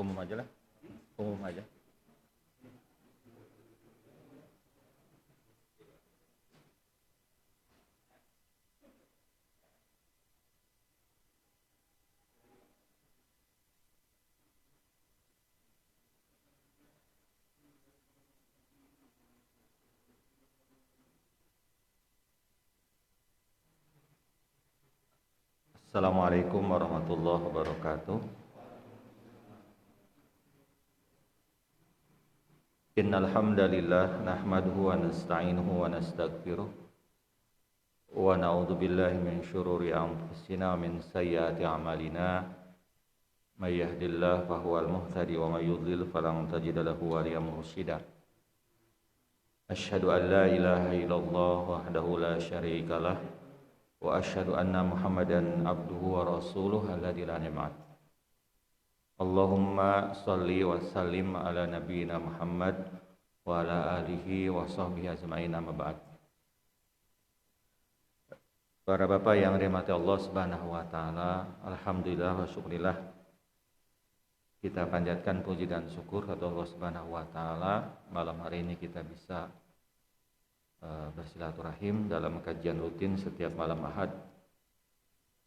Umum aja lah. Umum aja. Assalamualaikum warahmatullahi wabarakatuh. Innal hamdalillah nahmaduhu wa nasta'inuhu wa nastaghfiruh wa na'udzu billahi min syururi anfusina wa min sayyiati a'malina may yahdihillahu fahuwal muhtadi wa may yudlil falan tajida lahu waliyyan mursyida. Asyhadu an la ilaha illallah wahdahu la syarika lah wa asyhadu anna Muhammadan abduhu wa rasuluhu alladzi la nabiyya. Allahumma sholli wa sallim ala nabiyyina Muhammad wa ala alihi wa sahbihi ajma'in, amma ba'd. Para bapak yang dirahmati Allah Subhanahu wa taala, alhamdulillah wa syukurillah, kita panjatkan puji dan syukur kepada Allah Subhanahu wa taala. Malam hari ini kita bisa bersilaturahim dalam kajian rutin setiap malam Ahad.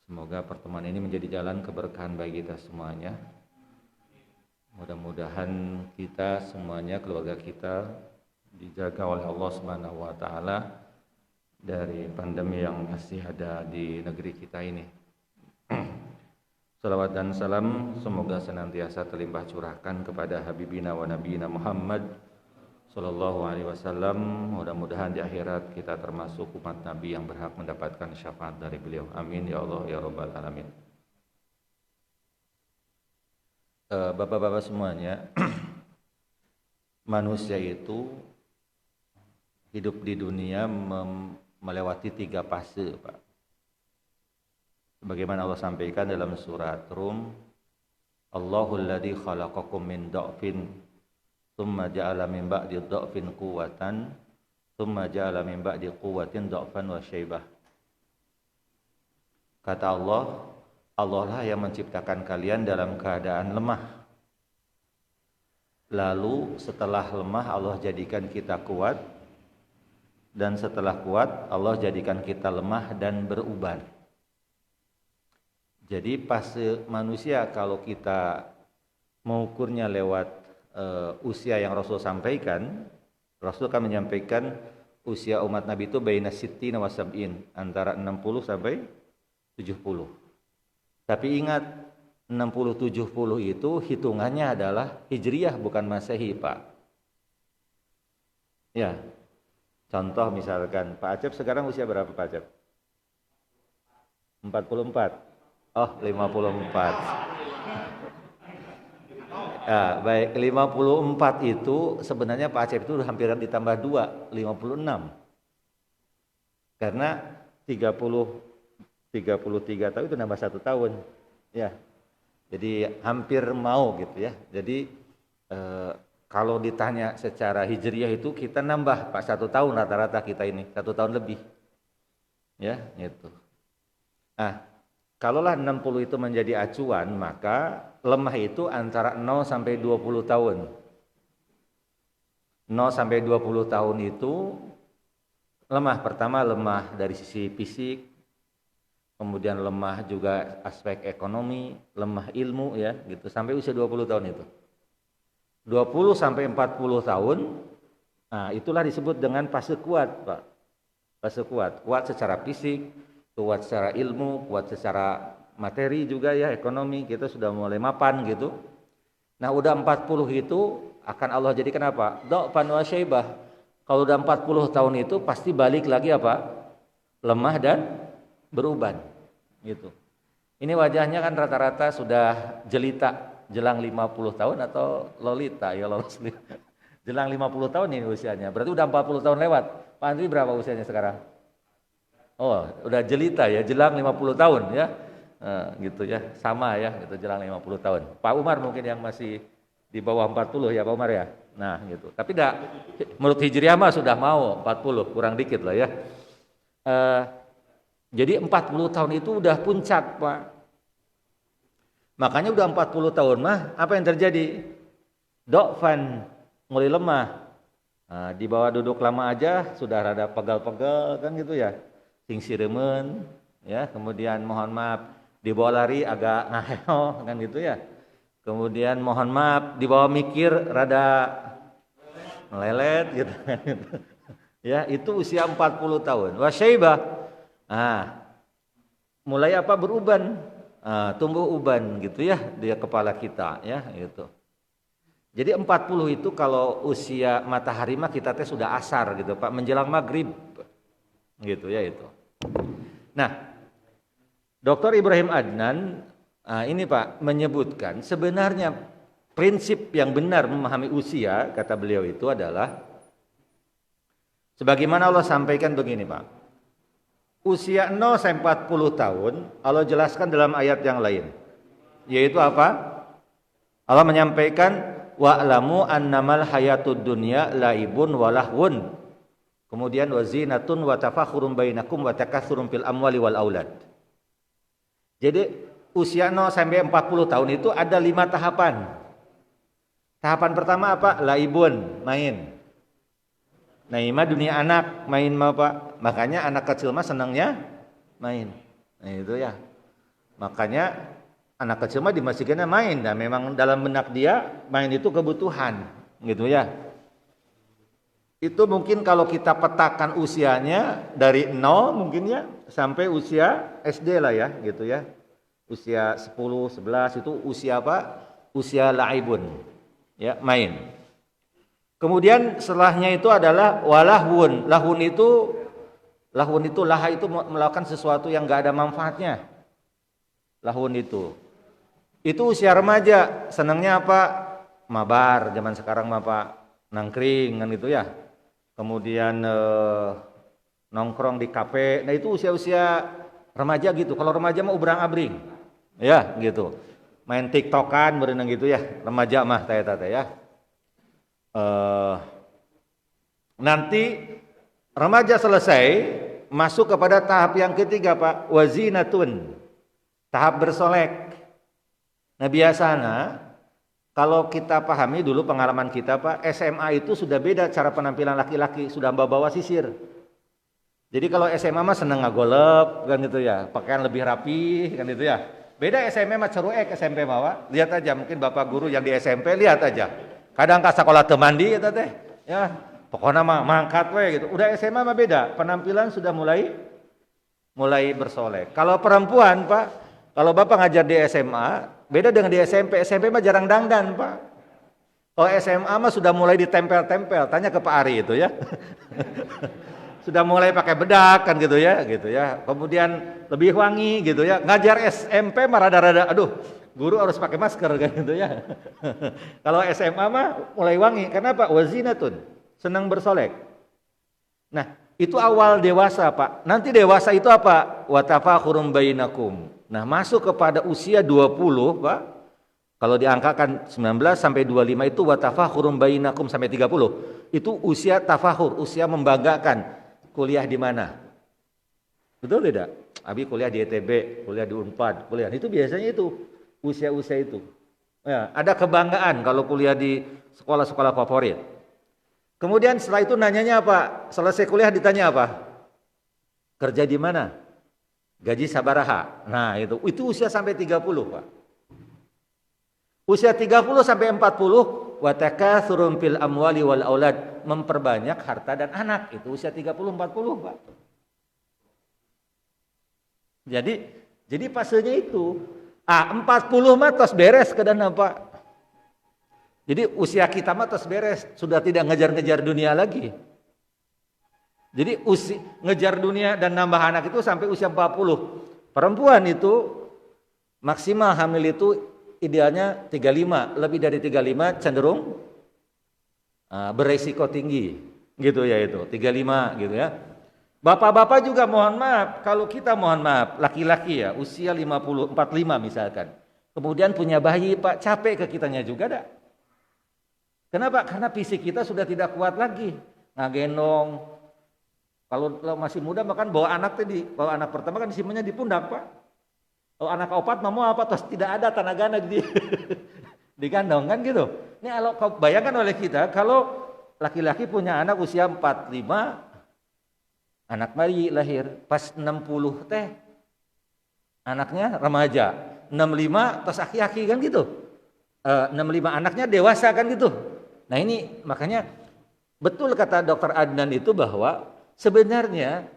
Semoga pertemuan ini menjadi jalan keberkahan bagi kita semuanya. Mudah-mudahan kita semuanya, keluarga kita, dijaga oleh Allah Subhanahu wa taala dari pandemi yang masih ada di negeri kita ini. Salawat dan salam semoga senantiasa terlimpah curahkan kepada habibina wa nabiyina Muhammad sallallahu alaihi wasallam. Mudah-mudahan di akhirat kita termasuk umat Nabi yang berhak mendapatkan syafaat dari beliau. Amin ya Allah ya rabbal alamin. Bapak-bapak semuanya, manusia itu hidup di dunia melewati 3 fase, Pak. Sebagaimana Allah sampaikan dalam surat Rum, Allahul ladzi khalaqakum min dha'fin tsumma ja'ala min ba'di dha'fin quwwatan tsumma ja'ala min ba'di quwwatin dha'fan wa syaibah. Kata Allah, Allah lah yang menciptakan kalian dalam keadaan lemah. Lalu setelah lemah Allah jadikan kita kuat, dan setelah kuat Allah jadikan kita lemah dan beruban. Jadi fase manusia kalau kita mengukurnya lewat usia yang Rasul sampaikan, Rasul akan menyampaikan usia umat Nabi itu baina sittina wa sab'in, antara 60 sampai 70. Tapi ingat, 60-70 itu hitungannya adalah Hijriyah, bukan Masehi, Pak. Ya, contoh misalkan Pak Acep sekarang usia berapa, Pak Acep? 44. Oh, 54. Ya, baik, 54 itu sebenarnya Pak Acep itu hampir ditambah 2, 56. Karena 33 tahun itu nambah 1 tahun, ya. Jadi hampir mau gitu ya. Jadi kalau ditanya secara hijriyah itu kita nambah Pak 1 tahun rata-rata kita ini, 1 tahun lebih, ya gitu. Nah, kalaulah 60 itu menjadi acuan, maka lemah itu antara 0 sampai 20 tahun. 0 sampai 20 tahun itu lemah. Pertama lemah dari sisi fisik, kemudian lemah juga aspek ekonomi, lemah ilmu, ya gitu, sampai usia 20 tahun itu. 20 sampai 40 tahun, nah itulah disebut dengan fase kuat, Pak. Fase kuat, kuat secara fisik, kuat secara ilmu, kuat secara materi juga ya, ekonomi, kita sudah mulai mapan gitu. Nah udah 40 itu akan Allah jadikan apa? Dha'fan wa syaibah. Kalau udah 40 tahun itu pasti balik lagi apa? Lemah dan beruban gitu. Ini wajahnya kan rata-rata sudah jelita, jelang 50 tahun atau lolita ya, lolos. Jelang 50 tahun ini usianya. Berarti udah 40 tahun lewat. Pak Andri berapa usianya sekarang? Oh, udah jelita ya, jelang 50 tahun ya. Gitu ya, sama ya, gitu, jelang 50 tahun. Pak Umar mungkin yang masih di bawah 40 ya Pak Umar ya. Nah, gitu. Tapi menurut Hijriah mah sudah mau 40, kurang dikit lah ya. Jadi 40 tahun itu udah puncak, Pak. Makanya udah 40 tahun mah apa yang terjadi? Dokfan, mulai lemah. Nah, di bawah duduk lama aja sudah rada pegal-pegal kan gitu ya. Sing siremen ya, kemudian mohon maaf di bawah lari agak ngaheo kan gitu ya. Kemudian mohon maaf di bawah mikir rada melelet gitu kan. Ya, itu usia 40 tahun. Wasyaibah. Nah, mulai apa beruban, tumbuh uban gitu ya di kepala kita ya gitu. Jadi 40 itu kalau usia matahari mah kita teh sudah asar gitu Pak, menjelang maghrib gitu ya itu. Nah, Dr. Ibrahim Adnan ini Pak menyebutkan sebenarnya prinsip yang benar memahami usia kata beliau itu adalah sebagaimana Allah sampaikan begini Pak. Usia 0 sampai 40 tahun Allah jelaskan dalam ayat yang lain. Yaitu apa? Allah menyampaikan wa'lamu annamal hayatud dunya laibun wa lahwun. Kemudian wazinatun wa tafakhurun bainakum wa takatsurun fil amwali wal aulad. Jadi usia 0 sampai 40 tahun itu ada 5 tahapan. Tahapan pertama apa? Laibun, main. Nah, ini mah dunia anak, main mah Pak. Makanya anak kecil mah senangnya main. Nah, itu ya. Makanya anak kecil mah dimasukkannya main. Dan memang dalam benak dia main itu kebutuhan, gitu ya. Itu mungkin kalau kita petakan usianya dari 0 mungkin ya sampai usia SD lah ya, gitu ya. Usia 10, 11 itu usia apa? Usia laibun. Ya, main. Kemudian setelahnya itu adalah walahwun. Lahun itu laha itu melakukan sesuatu yang enggak ada manfaatnya. Lahun itu usia remaja, senangnya apa? Mabar, zaman sekarang mah Pak, nangkring kan gitu ya. Kemudian nongkrong di kafe. Nah, itu usia-usia remaja gitu. Kalau remaja mah ubrang-abring. Ya, gitu. Main TikTokan berenang gitu ya. Remaja mah tata ya. Nanti remaja selesai masuk kepada tahap yang ketiga Pak, wazinatun, tahap bersolek. Nah, biasanya kalau kita pahami dulu pengalaman kita Pak, SMA itu sudah beda cara penampilan laki-laki, sudah bawa sisir. Jadi kalau SMA mah seneng ngagolep kan gitu ya, pakaian lebih rapi kan gitu ya. Beda SMP mah ceruek SMP mah Pak. Lihat aja mungkin Bapak guru yang di SMP lihat aja. Kadang ka sekolah teu mandi eta teh. Ya, pokoknya mah mangkat we gitu. Udah SMA mah beda, penampilan sudah mulai bersolek. Kalau perempuan, Pak, kalau Bapak ngajar di SMA, beda dengan di SMP. SMP mah jarang dandan, Pak. Kalau SMA mah sudah mulai ditempel-tempel. Tanya ke Pak Ari itu ya. Sudah mulai pakai bedak kan gitu ya. Kemudian lebih wangi gitu ya. Ngajar SMP mah rada-rada aduh, guru harus pakai masker kan gitu ya. Kalau SMA mah mulai wangi. Kenapa? Wazinatun, senang bersolek. Nah, itu awal dewasa, Pak. Nanti dewasa itu apa? Wa tafakhurum bainakum. Nah, masuk kepada usia 20, Pak. Kalau diangkakan 19 sampai 25 itu wa tafakhurum bainakum sampai 30. Itu usia tafakhur, usia membanggakan. Kuliah di mana? Betul tidak? Abi kuliah di ITB, kuliah di Unpad, kuliah. Itu biasanya itu usia-usia itu. Ya, ada kebanggaan kalau kuliah di sekolah-sekolah favorit. Kemudian setelah itu nanyanya apa? Selesai kuliah ditanya apa? Kerja di mana? Gaji sabaraha. Nah, itu usia sampai 30, Pak. Usia 30 sampai 40 wa takatsurun fil amwali wal aulad, memperbanyak harta dan anak. Itu usia 30 40, Pak. Jadi fasenya itu 40 mah tos beres kedan Pak. Jadi usia kita mah tos beres, sudah tidak ngejar-ngejar dunia lagi. Jadi ngejar dunia dan nambah anak itu sampai usia 40. Perempuan itu maksimal hamil itu idealnya 35, lebih dari 35 cenderung beresiko tinggi. Gitu ya itu, 35 gitu ya. Bapak-bapak juga mohon maaf, kalau kita mohon maaf, laki-laki ya, usia 50, 45 misalkan. Kemudian punya bayi, Pak, capek ke kitanya juga dah. Kenapa? Karena fisik kita sudah tidak kuat lagi. Ngagendong. Kalau masih muda makan bawa anak tadi, bawa anak pertama kan disimpannya di pundak, Pak. Oh anak opat mau apa? Terus tidak ada tanagana di digandong kan gitu. Ini kalau kau bayangkan oleh kita kalau laki-laki punya anak usia 45, anak bayi lahir pas 60 teh anaknya remaja, 65 terus aki-aki kan gitu. 65 anaknya dewasa kan gitu. Nah ini makanya betul kata Dokter Adnan itu bahwa sebenarnya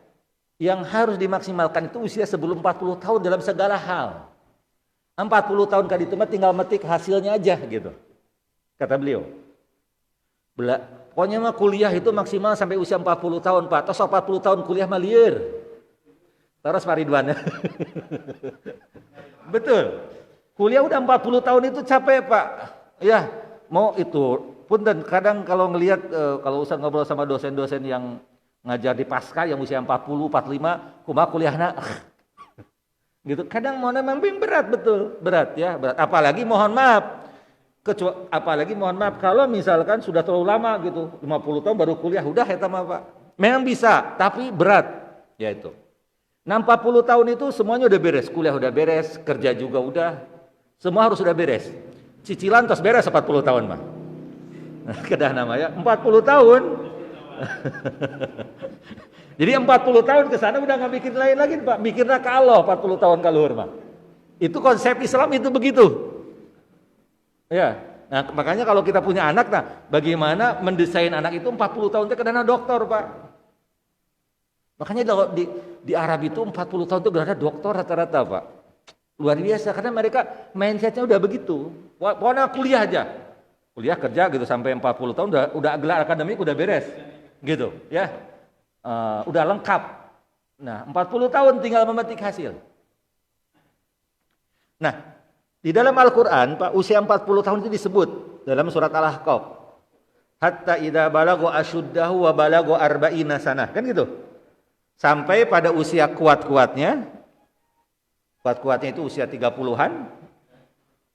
yang harus dimaksimalkan itu usia sebelum 40 tahun dalam segala hal. 40 tahun kan itu mah tinggal metik hasilnya aja gitu. Kata beliau. Pokoknya mah kuliah itu maksimal sampai usia 40 tahun Pak. Terus 40 tahun kuliah mah lieur. Terus Pak Ridwan. Betul. Kuliah udah 40 tahun itu capek Pak. Ya, mau itu pun dan kadang kalau ngelihat kalau usah ngobrol sama dosen-dosen yang ngajar di pasca yang usia 40, 45, kumaha kuliahna. Gitu. Kadang mau memang berat betul, berat ya, berat. Apalagi mohon maaf. Apalagi mohon maaf kalau misalkan sudah terlalu lama gitu, 50 tahun baru kuliah, udah eta mah Pak. Memang bisa, tapi berat. Ya itu. Nah 40 tahun itu semuanya udah beres, kuliah udah beres, kerja juga udah. Semua harus sudah beres. Cicilan terus beres 40 tahun mah. Kedah namanya 40 tahun. Jadi 40 tahun ke sana udah nggak bikin lain lagi Pak, mikirnya ke Allah 40 tahun kaluhur mah. Itu konsep Islam itu begitu. Ya. Nah, makanya kalau kita punya anak nah, bagaimana mendesain anak itu 40 tahun itu kadang dokter, Pak. Makanya kalau di Arab itu 40 tahun itu ada dokter rata-rata, Pak. Luar biasa karena mereka mindsetnya udah begitu. Pokoknya kuliah aja. Kuliah kerja gitu sampai 40 tahun udah gelar akademik udah beres. Gitu, ya. Udah lengkap. Nah, 40 tahun tinggal memetik hasil. Nah, di dalam Al-Qur'an, Pak, usia 40 tahun itu disebut dalam surat Al-Ahqaf. Hatta idza balagu asyuddahu wa balagu arba'ina sanah. Kan gitu. Sampai pada usia kuat-kuatnya. Kuat-kuatnya itu usia 30-an.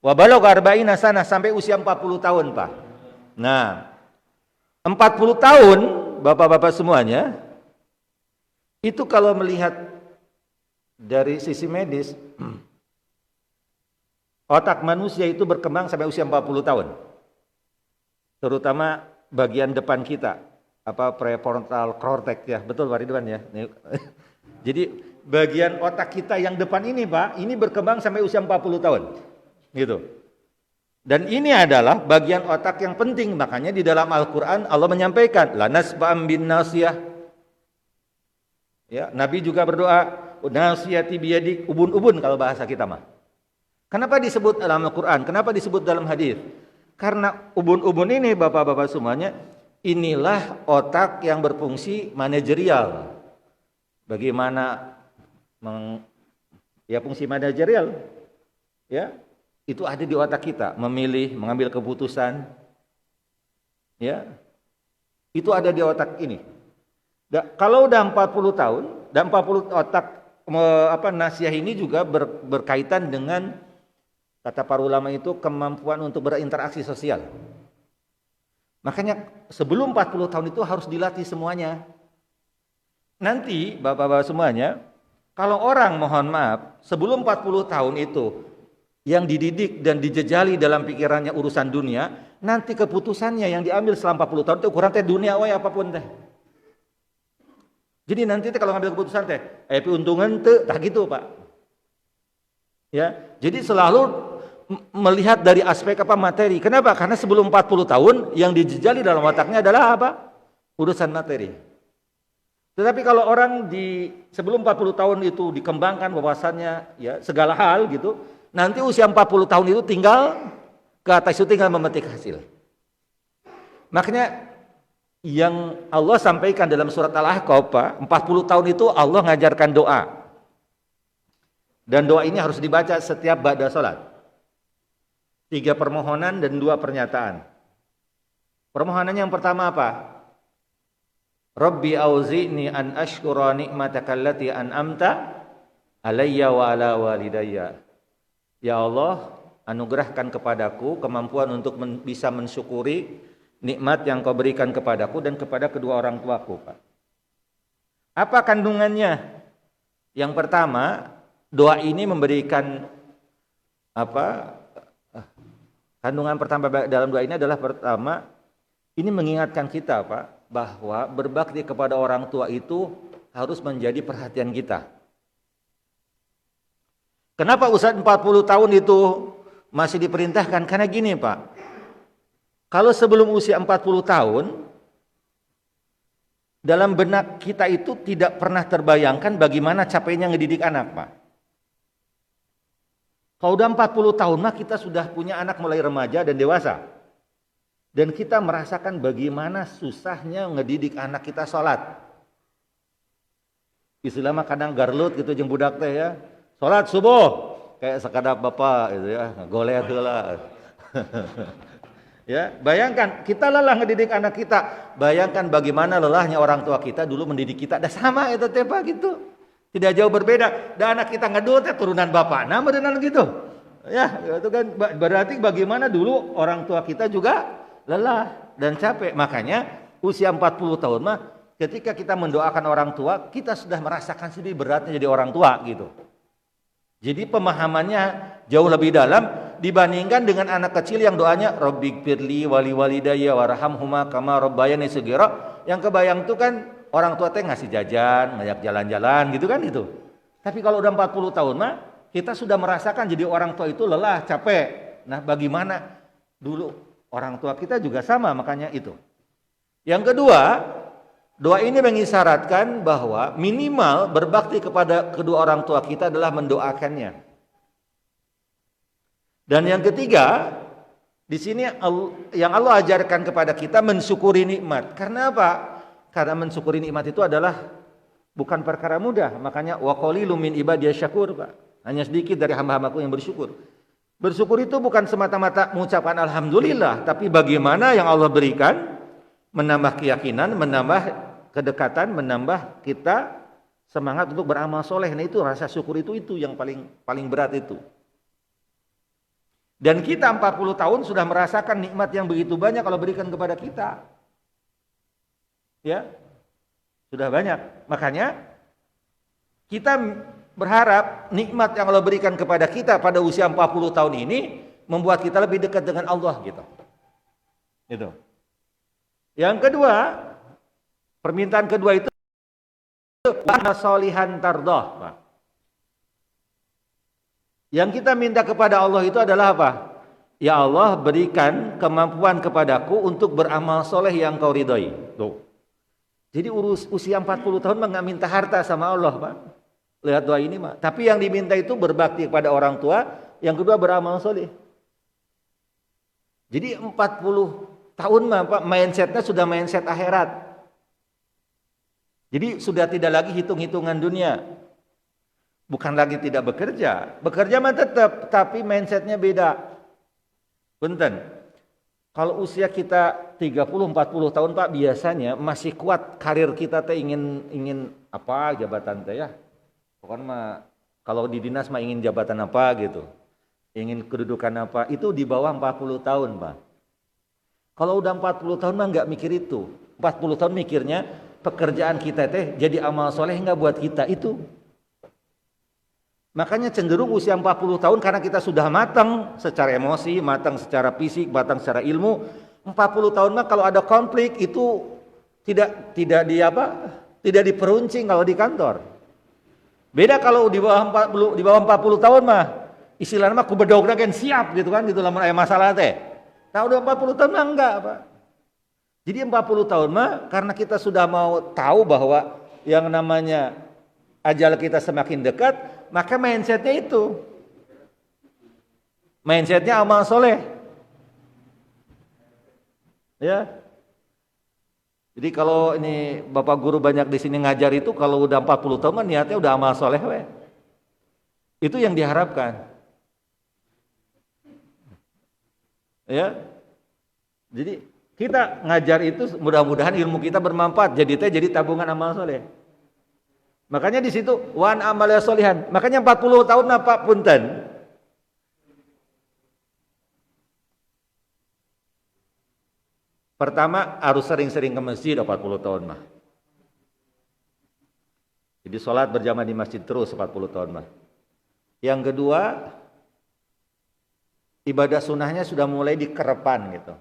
Wa balagu arba'ina sanah sampai usia 40 tahun, Pak. Nah, 40 tahun Bapak-bapak semuanya itu kalau melihat dari sisi medis otak manusia itu berkembang sampai usia 40 tahun. Terutama bagian depan kita, prefrontal cortex ya. Betul Pak Ridwan ya. Jadi bagian otak kita yang depan ini Pak, ini berkembang sampai usia 40 tahun. Gitu. Dan ini adalah bagian otak yang penting, makanya di dalam Al-Qur'an Allah menyampaikan lanasba'am bin nasiyah. Ya, Nabi juga berdoa nasiyati biyadik, ubun-ubun kalau bahasa kita mah. Kenapa disebut dalam Al-Qur'an? Kenapa disebut dalam hadis? Karena ubun-ubun ini Bapak-bapak semuanya, inilah otak yang berfungsi manajerial. Bagaimana fungsi manajerial? Ya, itu ada di otak kita, memilih, mengambil keputusan. Ya. Itu ada di otak ini. Kalau udah 40 tahun, dan 40 otak nasiah ini juga berkaitan dengan kata para ulama itu kemampuan untuk berinteraksi sosial. Makanya sebelum 40 tahun itu harus dilatih semuanya. Nanti Bapak-bapak semuanya, kalau orang mohon maaf, sebelum 40 tahun itu yang dididik dan dijejali dalam pikirannya urusan dunia, nanti keputusannya yang diambil selama 40 tahun itu ukuran teh dunia wae apapun teh. Jadi nanti kalau ngambil keputusan teh, untungan teh tak gitu, Pak. Ya, jadi selalu melihat dari aspek materi. Kenapa? Karena sebelum 40 tahun yang dijejali dalam otaknya adalah apa? Urusan materi. Tetapi kalau orang sebelum 40 tahun itu dikembangkan wawasannya ya segala hal gitu, nanti usia 40 tahun itu tinggal ke atas itu tinggal memetik hasil. Makanya yang Allah sampaikan dalam surat Al-Ahqaf, Pak, 40 tahun itu Allah ngajarkan doa. Dan doa ini harus dibaca setiap ba'da salat. 3 permohonan dan 2 pernyataan. Permohonan yang pertama apa? Rabbi auzi'ni an ashkura ni'mataka allati an'amta alayya wa ala walidayya. Ya Allah, anugerahkan kepadaku kemampuan untuk bisa mensyukuri nikmat yang kau berikan kepadaku dan kepada kedua orang tuaku, Pak. Apa kandungannya? Yang pertama, doa ini memberikan apa? Kandungan pertama dalam doa ini adalah pertama, ini mengingatkan kita Pak, bahwa berbakti kepada orang tua itu harus menjadi perhatian kita. Kenapa Ustadz 40 tahun itu masih diperintahkan? Karena gini Pak, kalau sebelum usia 40 tahun, dalam benak kita itu tidak pernah terbayangkan bagaimana capeknya ngedidik anak Pak. Kalau udah 40 tahun mah kita sudah punya anak mulai remaja dan dewasa. Dan kita merasakan bagaimana susahnya ngedidik anak kita sholat. Istilah mah kadang garlut gitu jeung budak teh ya. Sholat subuh kayak sekadap bapak gitu ya, golet heula. Ya, bayangkan kita lelah ngedidik anak kita. Bayangkan bagaimana lelahnya orang tua kita dulu mendidik kita. Dah sama itu teh Pak gitu. Tidak jauh berbeda. Dan anak kita ngedut ya turunan bapak. Nah, beneran gitu. Ya, itu kan berarti bagaimana dulu orang tua kita juga lelah dan capek. Makanya usia 40 tahun mah ketika kita mendoakan orang tua, kita sudah merasakan sendiri beratnya jadi orang tua gitu. Jadi pemahamannya jauh lebih dalam dibandingkan dengan anak kecil yang doanya Rabbighfirli wali walidayya warhamhuma kama rabbayani shaghira. Yang kebayang itu kan orang tua teh ngasih jajan, ngajak jalan-jalan gitu kan itu. Tapi kalau udah 40 tahun mah kita sudah merasakan jadi orang tua itu lelah, capek. Nah, bagaimana dulu orang tua kita juga sama, makanya itu. Yang kedua, doa ini mengisyaratkan bahwa minimal berbakti kepada kedua orang tua kita adalah mendoakannya. Dan yang ketiga, di sini yang Allah ajarkan kepada kita mensyukuri nikmat. Karena apa? Karena mensyukuri nikmat itu adalah bukan perkara mudah. Makanya wa qalilum min ibadiyasy syakur, Pak. Hanya sedikit dari hamba-hambaku yang bersyukur. Bersyukur itu bukan semata-mata mengucapkan alhamdulillah, tapi bagaimana yang Allah berikan, menambah keyakinan, menambah kedekatan, menambah kita semangat untuk beramal soleh. Nah itu rasa syukur itu yang paling berat itu. Dan kita 40 tahun sudah merasakan nikmat yang begitu banyak Allah berikan kepada kita. Ya, sudah banyak. Makanya kita berharap nikmat yang Allah berikan kepada kita pada usia 40 tahun ini membuat kita lebih dekat dengan Allah gitu. Gitu. Yang kedua, permintaan kedua itu solihan tardah, Pak. Yang kita minta kepada Allah itu adalah apa? Ya Allah, berikan kemampuan kepadaku untuk beramal soleh yang kau ridhoi. Tuh. Jadi usia 40 tahun mah nggak minta harta sama Allah, Pak. Lihat doa ini mah. Tapi yang diminta itu berbakti kepada orang tua, yang kedua beramal soleh. Jadi 40 tahun mah Pak, mindsetnya sudah mindset akhirat. Jadi sudah tidak lagi hitung-hitungan dunia. Bukan lagi tidak bekerja. Bekerja mah tetap, tapi mindsetnya beda. Punten. Kalau usia kita 30-40 tahun Pak, biasanya masih kuat karir kita teh ingin apa jabatan teh ya. Pokoknya mah kalau di dinas mah ingin jabatan apa gitu. Ingin kedudukan apa, itu di bawah 40 tahun Pak. Kalau udah 40 tahun mah enggak mikir itu. 40 tahun mikirnya pekerjaan kita teh jadi amal soleh enggak buat kita itu. Makanya cenderung usia 40 tahun karena kita sudah matang secara emosi, matang secara fisik, matang secara ilmu. 40 tahun mah kalau ada konflik itu tidak diperuncing kalau di kantor. Beda kalau di bawah 40 tahun mah istilahnya mah kubedogna kan siap gitu kan gitu lamun aya masalah teh. Nah udah 40 tahun mah enggak, Pak. Jadi 40 tahun mah karena kita sudah mau tahu bahwa yang namanya ajal kita semakin dekat, maka mindsetnya itu. Mindsetnya amal soleh. Ya. Jadi kalau ini Bapak guru banyak di sini ngajar itu kalau udah 40 tahun kan niatnya udah amal soleh we. Itu yang diharapkan. Ya. Jadi kita ngajar itu mudah-mudahan ilmu kita bermanfaat jadi tabungan amal soleh. Makanya di situ wan amalya solihan. Makanya 40 tahun apa punten. Pertama harus sering-sering ke masjid 40 tahun mah. Jadi sholat berjamaah di masjid terus 40 tahun mah. Yang kedua, ibadah sunnahnya sudah mulai dikerepan gitu.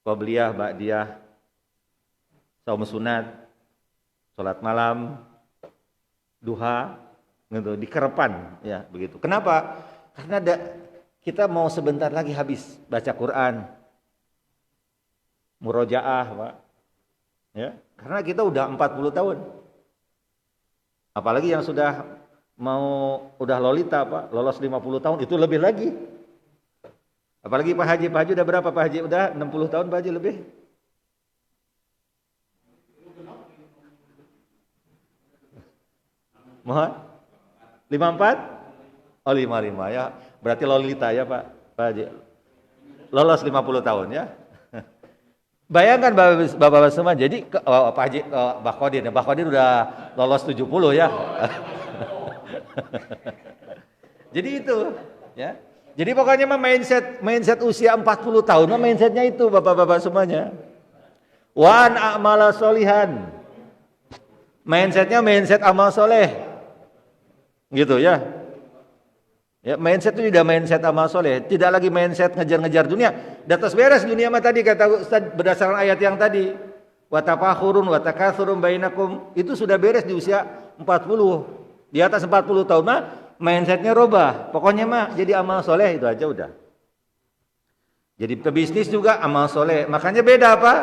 Qobliyah, ba'diyah, saum sunat, salat malam, duha, gitu, dikerepan ya begitu. Kenapa? Karena kita mau sebentar lagi habis baca Quran, murojaah, Pak. Ya, karena kita udah 40 tahun. Apalagi yang udah lolita, Pak, lolos 50 tahun itu lebih lagi. Apalagi Pak Haji udah berapa Pak Haji? Udah 60 tahun Pak Haji lebih? Mohon? 54? Oh 55 ya. Berarti lolita ya Pak Haji. Lolos 50 tahun ya. Bayangkan Bapak-bapak semua. Jadi Pak Haji Mbah Qadir udah lolos 70 ya. Jadi itu ya. Jadi pokoknya mah mindset usia 40 tahun mah mindsetnya itu Bapak-bapak semuanya. Wan a'mala solihan. Mindset amal soleh. Gitu ya. Ya, mindset itu tidak mindset amal soleh, tidak lagi mindset ngejar-ngejar dunia. Datas beres dunia mah tadi kata Ustaz berdasarkan ayat yang tadi. Wa tafakhurun wa takatsurun bainakum, itu sudah beres di usia 40. Di atas 40 tahun mah mindsetnya robah. Pokoknya mah jadi amal soleh itu aja udah. Jadi pebisnis juga amal soleh. Makanya beda apa?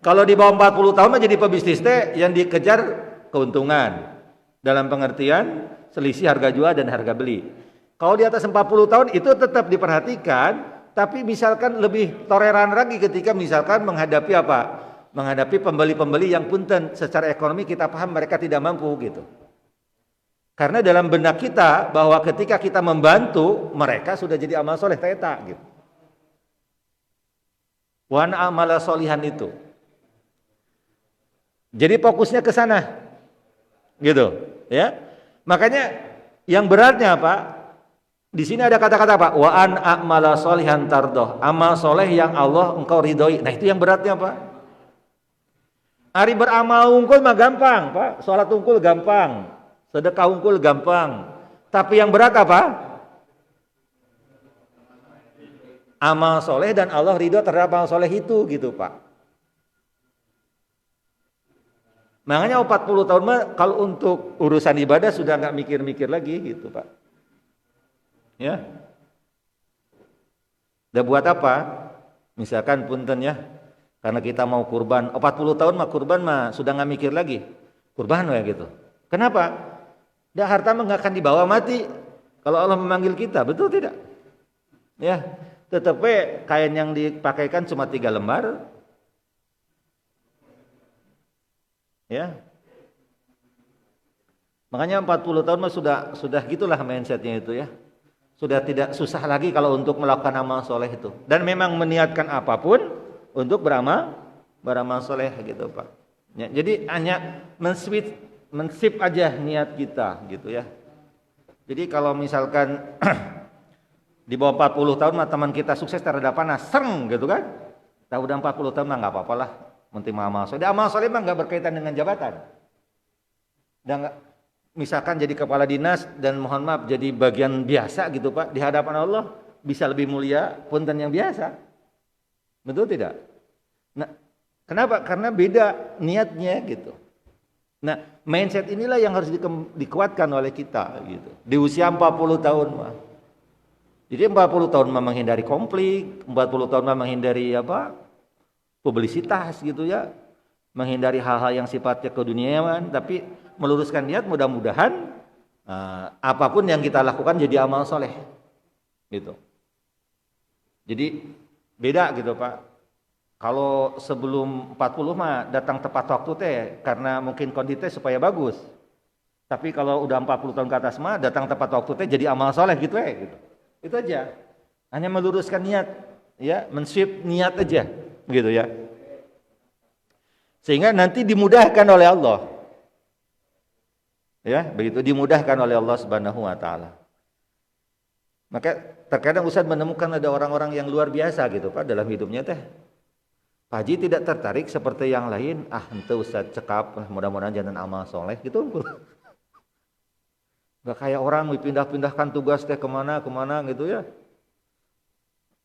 Kalau di bawah 40 tahun mah jadi pebisnis teh yang dikejar keuntungan. Dalam pengertian selisih harga jual dan harga beli. Kalau di atas 40 tahun itu tetap diperhatikan, tapi misalkan lebih toleran lagi ketika misalkan menghadapi apa? Menghadapi pembeli-pembeli yang punten secara ekonomi kita paham mereka tidak mampu gitu. Karena dalam benak kita bahwa ketika kita membantu mereka sudah jadi amal soleh teta gitu. Wan amala solihan itu. Jadi fokusnya ke sana. Gitu, ya. Makanya yang beratnya apa? Di sini ada kata-kata apa? Wa an a'mala solihan tardoh. Amal soleh yang Allah engkau ridhoi. Nah itu yang beratnya Pak. Hari beramal unggul mah gampang Pak. Sholat unggul gampang. Sedekah unggul gampang. Tapi yang berat apa? Amal soleh dan Allah ridho terhadap amal soleh itu gitu Pak. Makanya 40 tahun mah kalau untuk urusan ibadah sudah nggak mikir-mikir lagi gitu Pak. Ya. Udah buat apa? Misalkan punten ya, karena kita mau kurban, 40 tahun mah kurban mah sudah nggak mikir lagi. Kurban ya gitu. Kenapa? Dah harta mah nggak akan dibawa mati kalau Allah memanggil kita, betul tidak? Ya, tetapi kain yang dipakaikan cuma 3 lembar. Ya. Makanya 40 tahun mah sudah gitulah mindsetnya itu ya. Sudah tidak susah lagi kalau untuk melakukan amal soleh itu. Dan memang meniatkan apapun untuk beramal soleh gitu Pak. Ya, jadi hanya mensip aja niat kita gitu ya. Jadi kalau misalkan di bawah 40 tahun mah teman kita sukses terhadap panas, sereng gitu kan. Nah udah 40 tahun mah nggak apa-apa lah. Penting amal soleh. Amal soleh mah nggak berkaitan dengan jabatan. Dan misalkan jadi kepala dinas dan mohon maaf jadi bagian biasa gitu Pak di hadapan Allah bisa lebih mulia punten yang biasa. Betul tidak? Nah, kenapa? Karena beda niatnya gitu. Nah, mindset inilah yang harus dikuatkan oleh kita gitu. Di usia 40 tahun mah. Jadi 40 tahun mah menghindari konflik, 40 tahun mah menghindari apa? Publisitas gitu ya, menghindari hal-hal yang sifatnya keduniawan, tapi meluruskan niat mudah-mudahan apapun yang kita lakukan jadi amal soleh gitu. Jadi beda gitu Pak. Kalau sebelum 40 mah datang tepat waktu teh karena mungkin kondisi supaya bagus. Tapi kalau udah 40 tahun ke atas mah datang tepat waktu teh jadi amal soleh gitu gitu. Itu aja. Hanya meluruskan niat ya, menswip niat aja. Gitu ya. Sehingga nanti dimudahkan oleh Allah. Ya, begitu dimudahkan oleh Allah Subhanahu wa taala. Maka terkadang Ustaz menemukan ada orang-orang yang luar biasa gitu Pak dalam hidupnya teh. Pak Haji tidak tertarik seperti yang lain, ente Ustaz cekap, mudah-mudahan jangan amal soleh gitu. Nggak kayak orang dipindah-pindahkan tugas teh kemana gitu ya.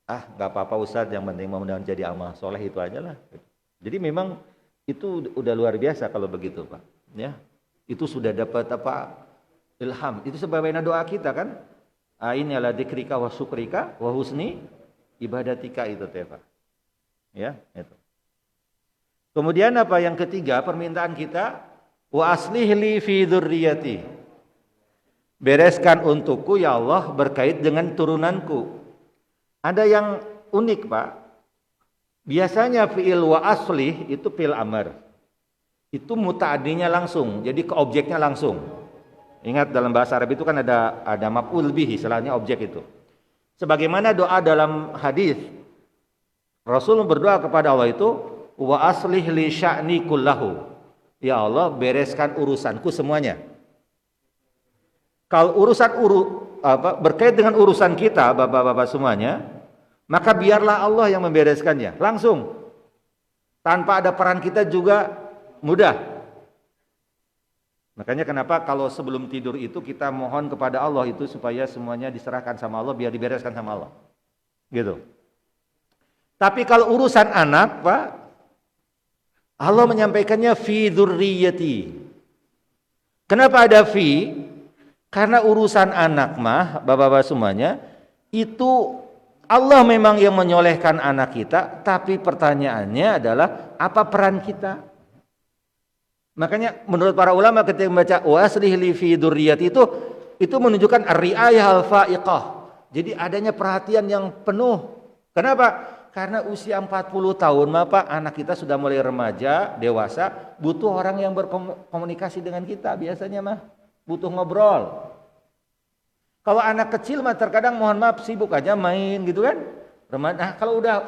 Nggak apa-apa Ustadz, yang penting mudah-mudahan jadi amal soleh itu aja lah. Jadi memang itu udah luar biasa kalau begitu Pak. Ya, itu sudah dapat ilham. Itu sebabnya doa kita kan. Ini adalah dzikrika wa syukrika wa husni ibadatika itu teh Pak. Ya, itu. Kemudian apa yang ketiga permintaan kita, wa aslih li fi dzurriyyati. Bereskan untukku ya Allah berkait dengan turunanku. Ada yang unik Pak. Biasanya fi'il wa aslih itu fi'il amr. Itu muta'addinya langsung, jadi ke objeknya langsung. Ingat dalam bahasa Arab itu kan ada maf'ul bihi, istilahnya objek itu. Sebagaimana doa dalam hadis, Rasul berdoa kepada Allah itu, wa aslih li sya'ni kullahu. Ya Allah, bereskan urusanku semuanya. Kalau berkait dengan urusan kita, bapak-bapak semuanya, maka biarlah Allah yang membereskannya langsung, tanpa ada peran kita juga mudah. Makanya kenapa kalau sebelum tidur itu kita mohon kepada Allah itu supaya semuanya diserahkan sama Allah, biar dibereskan sama Allah, gitu. Tapi kalau urusan anak Pak, Allah menyampaikannya fi dzurriyyati. Kenapa ada fi? Karena urusan anak mah, bapak-bapak semuanya, itu Allah memang yang menyolehkan anak kita, tapi pertanyaannya adalah apa peran kita? Makanya menurut para ulama ketika membaca wa aslih li fi dzurriyyati itu menunjukkan ar-ri'ayah al-fa'iqah. Jadi adanya perhatian yang penuh. Kenapa? Karena usia 40 tahun Pak, anak kita sudah mulai remaja, dewasa, butuh orang yang berkomunikasi dengan kita biasanya mah. Butuh ngobrol. Kalau anak kecil mah terkadang mohon maaf sibuk aja main gitu kan. Nah, kalau udah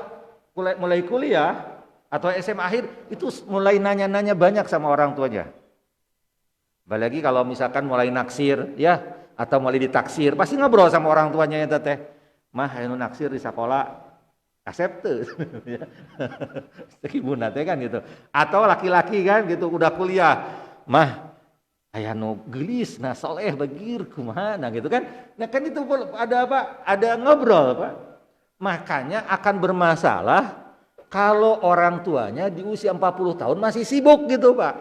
mulai kuliah atau SMA akhir itu mulai nanya-nanya banyak sama orang tuanya. Apalagi kalau misalkan mulai naksir ya atau mulai ditaksir, pasti ngobrol sama orang tuanya ya teteh. Mah anu naksir di sekolah asepte. Ibu nate kan gitu. Atau laki-laki kan gitu udah kuliah. Mah aya nu geulis nah soleh bagir kumaha nah gitu kan. Nah kan itu ada apa? Ada ngobrol Pak. Makanya akan bermasalah kalau orang tuanya di usia 40 tahun masih sibuk gitu Pak.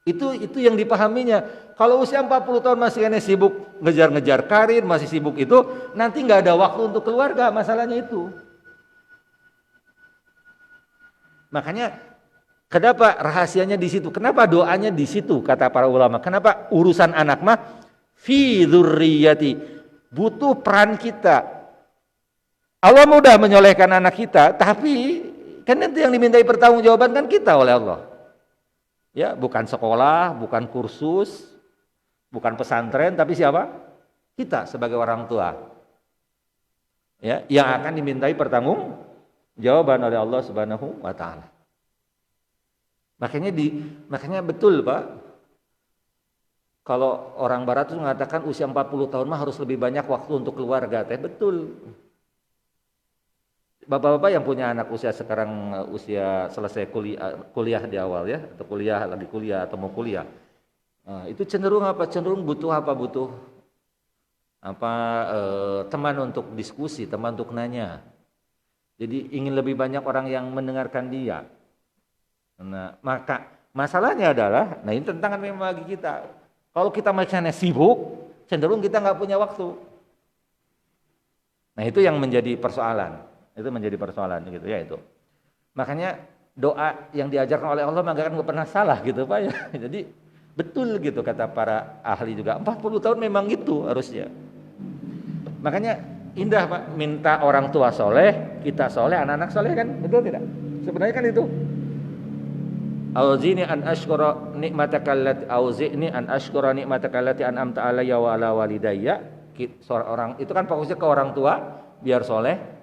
Itu yang dipahaminya. Kalau usia 40 tahun masih sibuk ngejar-ngejar karir, masih sibuk itu, nanti nggak ada waktu untuk keluarga, masalahnya itu. Makanya kenapa rahasianya di situ? Kenapa doanya di situ? Kata para ulama. Kenapa urusan anak mah fi dzurriyyati, butuh peran kita. Allah mudah menyolehkan anak kita, tapi kan itu yang dimintai pertanggungjawaban kan kita oleh Allah. Ya, bukan sekolah, bukan kursus, bukan pesantren, tapi siapa? Kita sebagai orang tua. Ya, yang akan dimintai pertanggungjawaban oleh Allah Subhanahu wa taala. Makanya betul Pak. Kalau orang barat itu mengatakan usia 40 tahun mah harus lebih banyak waktu untuk keluarga, teh betul. Bapak-bapak yang punya anak usia sekarang usia selesai kuliah di awal ya, atau lagi kuliah atau mau kuliah. Itu cenderung apa? Cenderung butuh teman untuk diskusi, teman untuk nanya. Jadi ingin lebih banyak orang yang mendengarkan dia. Nah, maka masalahnya adalah, nah ini tantangan memang bagi kita. Kalau kita macamnya sibuk, cenderung kita nggak punya waktu. Nah itu yang menjadi persoalan. Itu menjadi persoalan gitu ya itu. Makanya doa yang diajarkan oleh Allah maka kan nggak pernah salah gitu Pak ya. Jadi betul gitu kata para ahli juga. 40 tahun memang itu harusnya. Makanya indah Pak, minta orang tua soleh, kita soleh, anak-anak soleh kan, betul tidak? Sebenarnya kan itu. Auzini an ashkura nikmataka allati an'amta alayya wa ala walidayya. Seorang itu kan fokusnya ke orang tua biar soleh.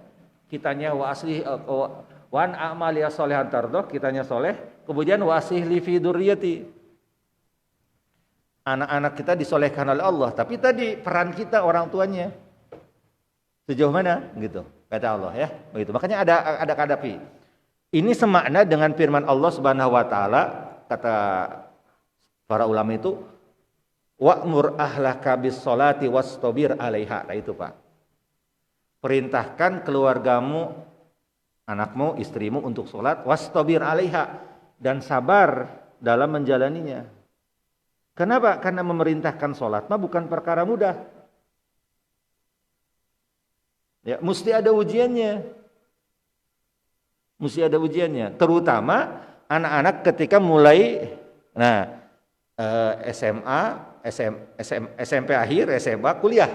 Kitanya wa asli wa an a'mali sholihan tardoh, kitanya soleh. Kemudian wa aslih li fi dzurriyyati. Anak-anak kita disolehkan oleh Allah, tapi tadi peran kita orang tuanya sejauh mana gitu kata Allah ya. Begitu. Makanya ada kadapi. Ini semakna dengan firman Allah Subhanahu wa taala, kata para ulama itu Wa'mur ahlaka bis sholati wastabir 'alaiha. Nah itu Pak. Perintahkan keluargamu, anakmu, istrimu untuk sholat, wastabir 'alaiha, dan sabar dalam menjalaninya. Kenapa? Karena memerintahkan sholat mah bukan perkara mudah. Ya, mesti ada ujiannya. Mesti ada ujiannya. Terutama anak-anak ketika mulai SMA, SMP akhir, SMA, kuliah.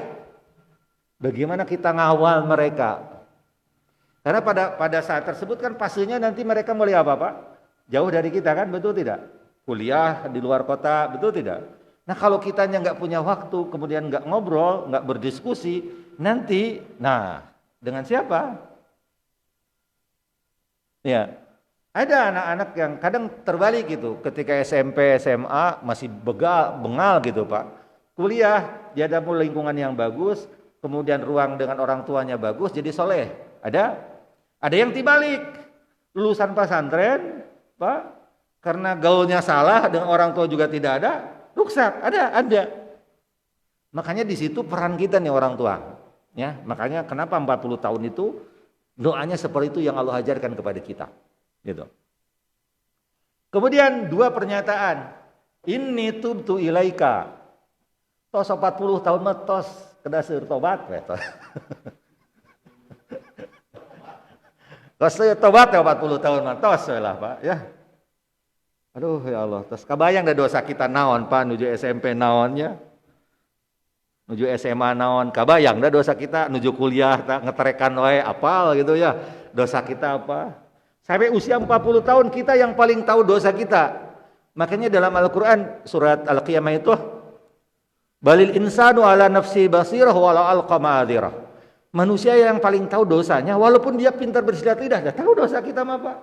Bagaimana kita ngawal mereka? Karena pada saat tersebut kan pastinya nanti mereka mulai apa Pak? Jauh dari kita kan, betul tidak? Kuliah di luar kota, betul tidak? Nah kalau kitanya nggak punya waktu, kemudian nggak ngobrol, nggak berdiskusi, nanti, dengan siapa? Ya, ada anak-anak yang kadang terbalik gitu, ketika SMP, SMA masih bengal gitu Pak. Kuliah, dia ada lingkungan yang bagus, kemudian ruang dengan orang tuanya bagus, jadi soleh. Ada yang dibalik, lulusan pesantren, Pak, karena gaulnya salah dengan orang tua juga tidak ada, rusak. Ada. Makanya di situ peran kita nih orang tua. Ya, makanya kenapa 40 tahun itu doanya seperti itu yang Allah ajarkan kepada kita. Gitu. Kemudian 2 pernyataan. Inni tubtu ilaika. Tos 40 tahun mah tos kedaseur tobat we tos. Tos tobat ya 40 tahun mah tos we lah Pak ya. Aduh ya Allah, tos kabayang da dosa kita naon Pak nuju SMP naonnya. Nuju SMA naon, kabayang da dosa kita nuju kuliah tak ngeterekan wae apal gitu ya. Dosa kita apa? Sampai usia 40 tahun kita yang paling tahu dosa kita. Makanya dalam Al-Qur'an surat Al-Qiyamah itu balil insanu ala nafsi basirah walau alqa ma'adzirah. Manusia yang paling tahu dosanya walaupun dia pintar bersilat lidah, dah tahu dosa kita mah Pak.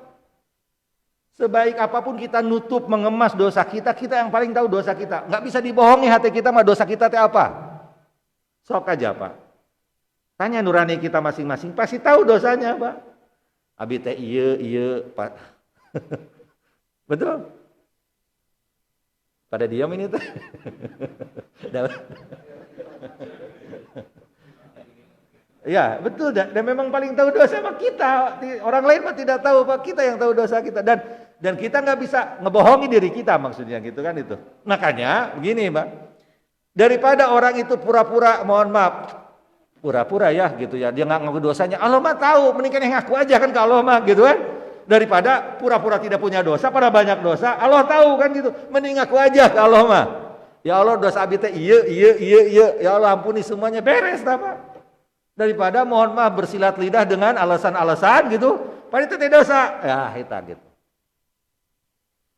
Sebaik apapun kita nutup mengemas dosa kita, kita yang paling tahu dosa kita. Enggak bisa dibohongi hati kita mah dosa kita teh apa? Sok aja Pak. Tanya nurani kita masing-masing, pasti tahu dosanya Pak. Abi teh iya Pak. Betul? Pada diam ini tuh. Ya betul, dan memang paling tahu dosa mah kita. Orang lain mah tidak tahu Pak, kita yang tahu dosa kita. Dan kita nggak bisa ngebohongi diri kita maksudnya gitu kan itu. Makanya begini Pak, daripada orang itu pura-pura, mohon maaf, pura-pura ya gitu ya, dia nggak ngaku dosanya, Allah mah tahu, mendingan yang ngaku aja kan ke Allah mah gitu kan. Daripada pura-pura tidak punya dosa, pada banyak dosa, Allah tahu kan gitu, mending ngaku aja ke Allah mah. Ya Allah dosa abi teh iya, ya Allah ampuni semuanya, beres dah Pak. Daripada mohon maaf bersilat lidah dengan alasan-alasan gitu, padahal itu tidak dosa. Ya kita gitu.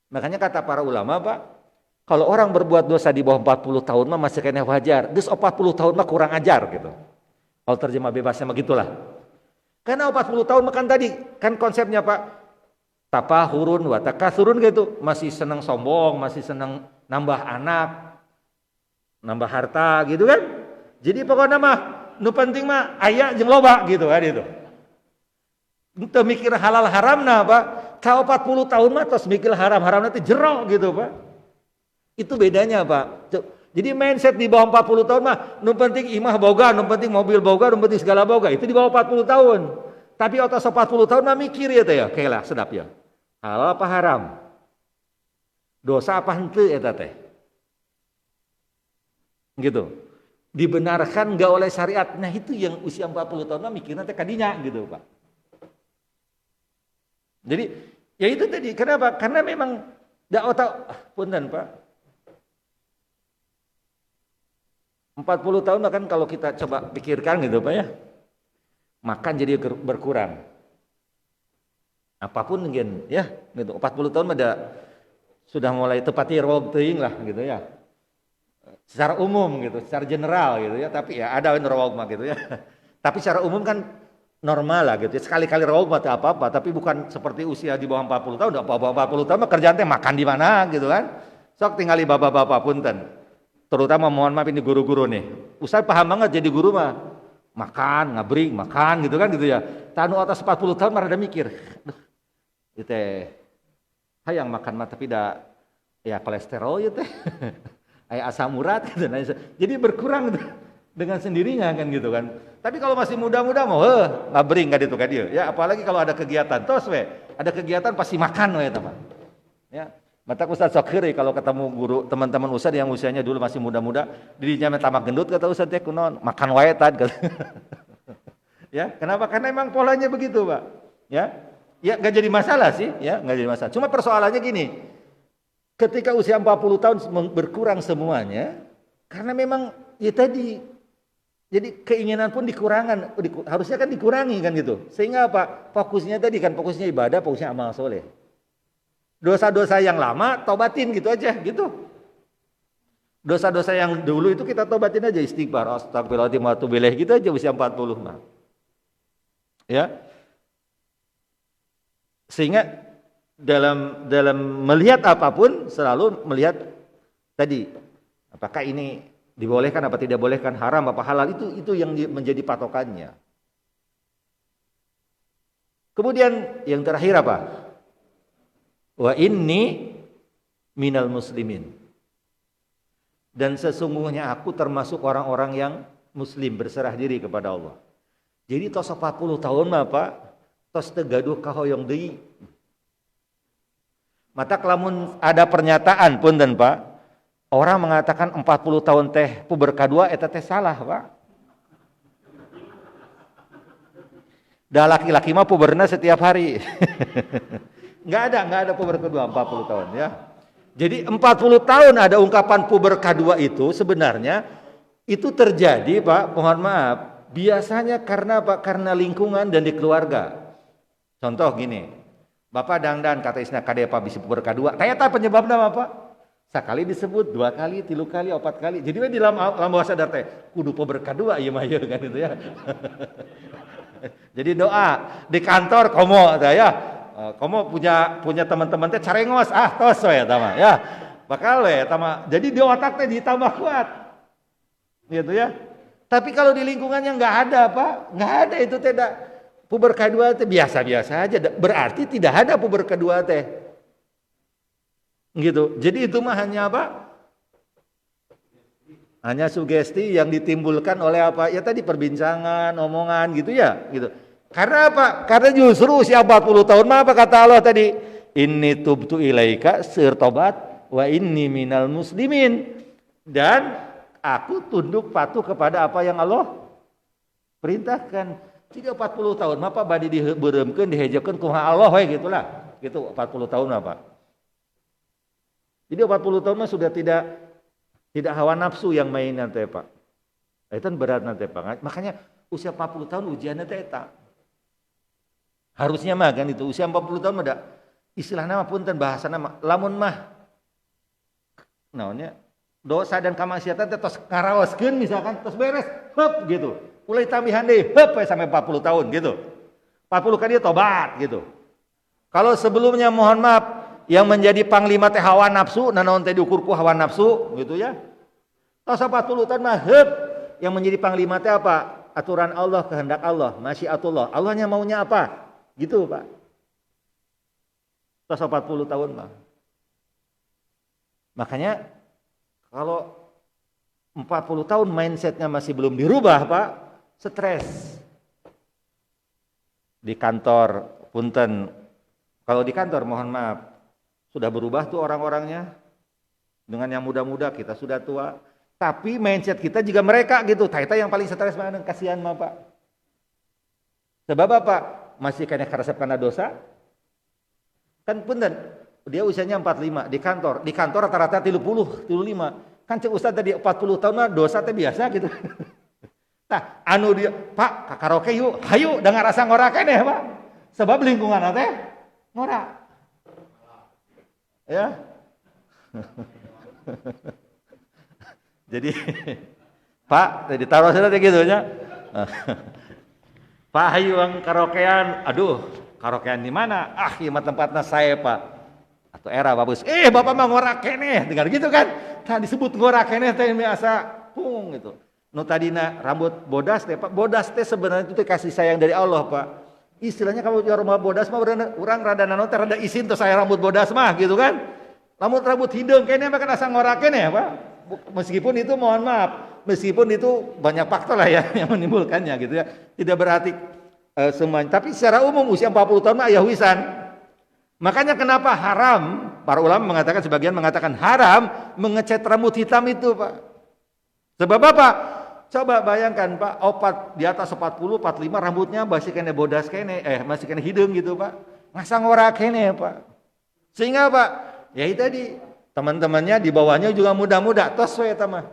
Makanya kata para ulama Pak, kalau orang berbuat dosa di bawah 40 tahun mah masih kena wajar. Geus 40 tahun mah kurang ajar gitu. Kalau terjemah bebasnya mah gitulah. Karena 40 tahun makan tadi kan konsepnya Pak, tapahurun wa takasurun gitu, masih senang sombong, masih senang nambah anak, nambah harta gitu kan. Jadi pokoknya mah nu penting mah aya jeung loba gitu kan itu. Teu mikir halal haramna Pak. Ka 40 tahun mah tos mikir haram-haramna teh jero gitu Pak. Itu bedanya Pak. Jadi mindset di bawah 40 tahun mah nu penting imah boga, nu penting mobil boga, nu penting segala boga. Itu di bawah 40 tahun. Tapi otak 40 tahun mah mikir ya teh ya, kayak sedap ya. Halal apa haram? Dosa apa henteu eta teh? Gitu. Dibenarkan enggak oleh syariat. Nah itu yang usia 40 tahun mah mikirnya teh kadinya gitu Pak. Jadi ya itu tadi, kenapa? Karena memang enggak otak punten Pak. 40 tahun kan kalau kita coba pikirkan gitu Pak ya. Makan jadi berkurang. Apapun mungkin ya gitu. 40 tahun sudah mulai tepati rog teuing lah gitu ya. Secara umum gitu, secara general gitu ya, tapi ya ada rog mah gitu ya. Tapi secara umum kan normal lah gitu ya. Sekali-kali rog mah apa-apa, tapi bukan seperti usia di bawah 40 tahun, udah bawah 40 tahun mah kerjaan teh makan di mana gitu kan. Sok tinggali bapak-bapak punten. Terutama mohon maaf ini guru-guru nih. Ustaz paham banget jadi guru mah. Makan, ngabring, makan gitu kan gitu ya. Tanu atas 40 tahun mah rada mikir. Duh. Itu hayang makan mah tapi da ya kolesterol ya teh. aya asam urat gitu. Nah, jadi berkurang gitu, dengan sendirinya kan gitu kan. Tapi kalau masih muda-muda mau ngabring kan itu kan dia. Ya apalagi kalau ada kegiatan tos we, ada kegiatan pasti makan we teman. Ya. Mata Ustaz Sokiri kalau ketemu guru teman-teman Ustaz yang usianya dulu masih muda-muda, dirinya tamak gendut kata Ustaz teh kunaon, makan wae tad. Ya, kenapa? Karena memang polanya begitu, Pak. Ya. Ya enggak jadi masalah sih, ya, enggak jadi masalah. Cuma persoalannya gini. Ketika usia 40 tahun berkurang semuanya, karena memang ya tadi jadi keinginan pun harusnya kan dikurangi kan gitu. Sehingga apa? Fokusnya tadi kan fokusnya ibadah, fokusnya amal soleh. Dosa-dosa yang lama tobatin gitu aja gitu. Dosa-dosa yang dulu itu kita tobatin aja, istighfar, astagfirullahaladzim wa atubu ilaih gitu aja usia 40 mah. Ya. Sehingga dalam melihat apapun selalu melihat tadi apakah ini dibolehkan apa tidak bolehkan, haram apa halal, itu yang menjadi patokannya. Kemudian yang terakhir apa? Wa inni minal muslimin. Dan sesungguhnya aku termasuk orang-orang yang muslim, berserah diri kepada Allah. Jadi tos 40 tahun mah Pak, tos teu gaduh kahoyong deui. Mata kelamun ada pernyataan punten Pak, orang mengatakan 40 tahun teh puber kadua eta teh salah, Pak. Da laki-laki mah puberna setiap hari. Enggak ada puber kedua 40 tahun ya. Jadi 40 tahun ada ungkapan puber kedua itu sebenarnya itu terjadi Pak, mohon maaf, biasanya karena Pak, karena lingkungan dan di keluarga. Contoh gini, Bapak dangdan kata isna kade Pak bisi puber kedua. Ternyata penyebabnya apa Pak? Sekali disebut, 2 kali, 3 kali, 4 kali. Jadi di dalam bahasa sadar teh kudu puber kedua ieu mah kan itu ya. Jadi doa di kantor komo ya. Komo punya teman-teman teh carengos tos we eta mah ya. Bakal we eta mah. Jadi di otak teh ditambah kuat. Gitu ya. Tapi kalau di lingkungannya enggak ada Pak, enggak ada itu teh puber kedua teh biasa-biasa aja. Berarti tidak ada puber kedua teh. Gitu. Jadi itu mah hanya apa? Hanya sugesti yang ditimbulkan oleh apa? Ya tadi perbincangan, omongan gitu ya, gitu. Karena apa? Karena justru usia 40 tahun mah apa kata Allah tadi? Inni tubtu ilaika sirtobat wa inni minal muslimin. Dan aku tunduk patuh kepada apa yang Allah perintahkan. Jadi 40 tahun mah apa badi dibeureumkeun dihejekeun ku Allah we gitulah. Gitu 40 tahun apa? Jadi 40 tahun mah sudah tidak hawa nafsu yang main nanti Pak. Itu berat nanti Pak. Makanya usia 40 tahun ujiannya teh eta. Harusnya mah kan itu usia 40 tahun ada istilahnya mah punten bahasana mah lamun mah naonnya dosa dan kamaksiatan teh tos ngaraoskeun misalkan tos beres heup gitu. Mulai tambihan deui heup sampai 40 tahun gitu. 40 kali tobat gitu. Kalau sebelumnya mohon maaf yang menjadi panglima teh hawa nafsu, nanaon teh diukur ku hawa nafsu gitu ya. Tos 40 tahun mah heup yang menjadi panglima teh apa? Aturan Allah, kehendak Allah, masyiatullah. Allahnya maunya apa? Gitu, Pak. Tos 40 tahun mah. Makanya kalau 40 tahun mindsetnya masih belum dirubah, Pak, stres. Di kantor punten, kalau di kantor mohon maaf sudah berubah tuh orang-orangnya. Dengan yang muda-muda kita sudah tua. Tapi mindset kita juga mereka gitu. Taita yang paling stres mana? Kasihan mah Pak. Sebab apa? Masih kena karesep karena dosa. Kan punten, dia usianya 45 di kantor. Di kantor rata-rata 30, 35. Kan cek Ustaz tadi 40 tahun mah dosa teh biasa gitu. Nah, anu dia, Pak, ka karaoke yuk. Hayu dengan rasa ngora keneh, Pak. Sebab lingkungan teh ngora. Ya. Jadi Pak, ditaruh sana gitu nya. Pak hayu ang karaokean. Aduh, karaokean di mana? Ah, ieu mah tempatna saya, Pak. Atau era Babus. Bapak mah ngora keneh, dengar gitu kan? Tah disebut ngora keneh teh biasa pung gitu. Nu tadina rambut bodas teh, Pak. Bodas teh sebenarnya itu kasih sayang dari Allah, Pak. Istilahnya kalau rumah bodas mah urang rada nanon teh rada isin tuh saya rambut bodas mah gitu kan. Rambut hideung keneh mah kan asa ngora keneh, Pak. Meskipun itu mohon maaf, meskipun itu banyak faktor lah ya yang menimbulkannya gitu ya. Tidak berarti semuanya. Tapi secara umum usia 40 tahun mah ya wisan. Makanya kenapa haram? Para ulama mengatakan, sebagian mengatakan haram mengecat rambut hitam itu, Pak. Sebab apa? Coba bayangkan, Pak, di atas 40, 45 rambutnya masih kena bodas kene, masih kena hidung gitu, Pak. Ngasang ora kene, Pak. Sehingga, Pak, ya itu tadi, teman-temannya di bawahnya juga muda-muda, tos we eta mah.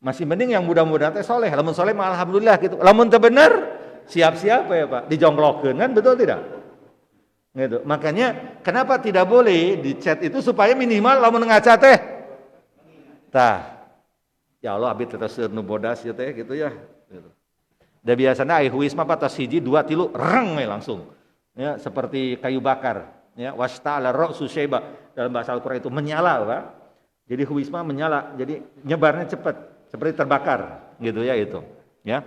Masih mending yang muda-muda teh soleh, lamun soleh mah alhamdulillah gitu. Lamun teu bener, siap-siap ya, Pak, dijonglokeun kan, betul tidak? Gitu. Makanya kenapa tidak boleh dicat itu supaya minimal lamun ngaca teh tah ya Allah abdi terus nu bodas ya teh gitu ya gitu. Da biasana aya huis mah patos hiji 2 3 reng we langsung ya seperti kayu bakar ya wasta'ala ra'su syaiba dalam bahasa Al-Qur'an itu menyala Pak. Jadi huis mah menyala jadi nyebarnya cepat seperti terbakar gitu ya itu ya.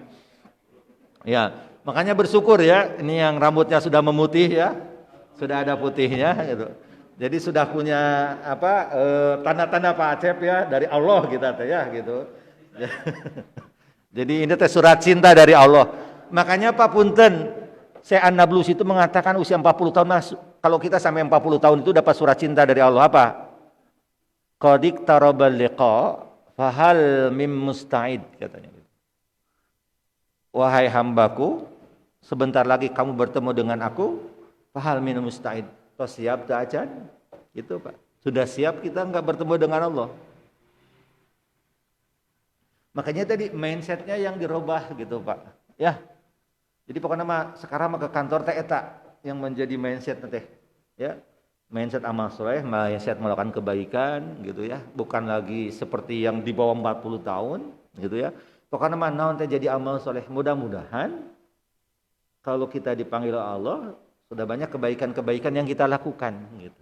Ya, makanya bersyukur ya ini yang rambutnya sudah memutih ya. Sudah ada putihnya gitu. Jadi sudah punya tanda-tanda Pak Acep ya dari Allah kita teh ya gitu. Jadi ini teh surat cinta dari Allah. Makanya Pak Punten, Syekh An-Nablus itu mengatakan usia 40 tahun kalau kita sampai 40 tahun itu dapat surat cinta dari Allah apa? Qadik tarabal liqa fahal mim musta'id katanya gitu. Wahai hambaku, sebentar lagi kamu bertemu dengan aku. Fahal min musta'id, tos siap tak acan? Gitu Pak. Sudah siap kita enggak bertemu dengan Allah. Makanya tadi mindsetnya yang dirubah gitu Pak. Ya. Jadi pokoknya mah sekarang mah ke kantor teh eta yang menjadi mindset teh. Ya. Mindset amal soleh, mindset melakukan kebaikan gitu ya. Bukan lagi seperti yang di bawah 40 tahun gitu ya. Pokoknya mah naon teh jadi amal soleh. Mudah-mudahan kalau kita dipanggil Allah sudah banyak kebaikan-kebaikan yang kita lakukan gitu.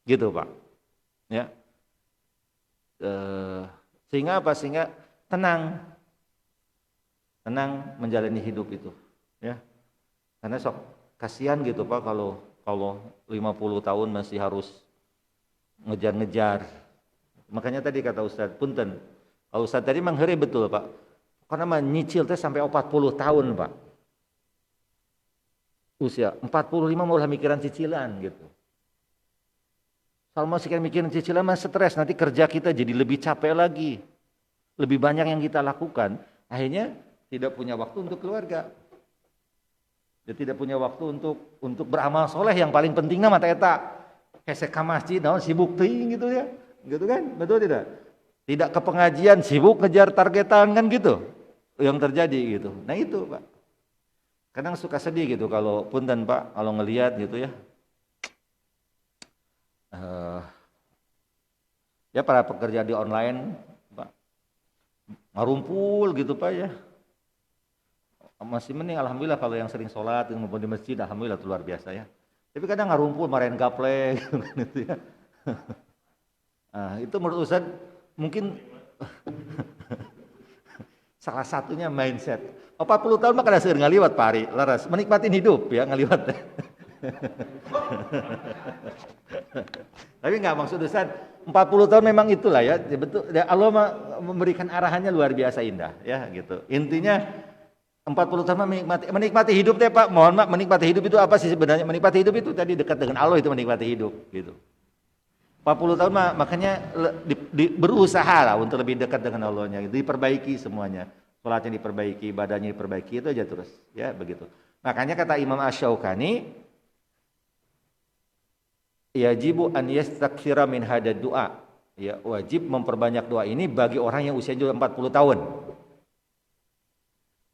Gitu Pak. Ya. Sehingga apa? Sehingga tenang menjalani hidup itu, ya. Karena sok kasihan gitu Pak kalau 50 tahun masih harus ngejar-ngejar. Makanya tadi kata Ustadz Punten, Ustadz tadi mengheuri betul Pak. Karena mah nyicil teh sampai 40 tahun Pak. Usia 45 malah mikiran cicilan gitu. Kalau masih mikirin cicilan mah stres, nanti kerja kita jadi lebih capek lagi. Lebih banyak yang kita lakukan, akhirnya tidak punya waktu untuk keluarga. Dia tidak punya waktu untuk beramal soleh yang paling pentingnya mata eta. Hesek ka masjid naon sibuk teuing gitu ya. Gitu kan? Betul tidak? Tidak ke pengajian, sibuk ngejar targetan kan gitu. Yang terjadi gitu. Nah itu, Pak. Kadang suka sedih gitu kalau punten Pak, kalau ngelihat gitu ya. Ya para pekerja di online Pak, ngarumpul gitu Pak ya. Masih mending alhamdulillah kalau yang sering sholat maupun di masjid alhamdulillah itu luar biasa ya. Tapi kadang ngarumpul marahin gaple gitu ya. Nah, itu menurut Ustaz mungkin salah satunya mindset. 40 tahun mah kada seueur ngaliwat Pak Ari, laras menikmatin hidup ya ngaliwat. Tapi enggak maksud Ustaz 40 tahun memang itulah ya, betul Allah memberikan arahannya luar biasa indah ya gitu. Intinya 40 tahun menikmati hidup teh Pak. Mohon maaf, menikmati hidup itu apa sih sebenarnya? Menikmati hidup itu tadi dekat dengan Allah itu menikmati hidup gitu. 40 tahun makanya berusaha lah untuk lebih dekat dengan Allahnya, diperbaiki semuanya. Salatnya diperbaiki, badannya diperbaiki, itu aja terus ya begitu. Makanya kata Imam Asy-Syaukani, yajibu an yastakthira min hadad du'a. Ya, wajib memperbanyak doa ini bagi orang yang usianya 40 tahun.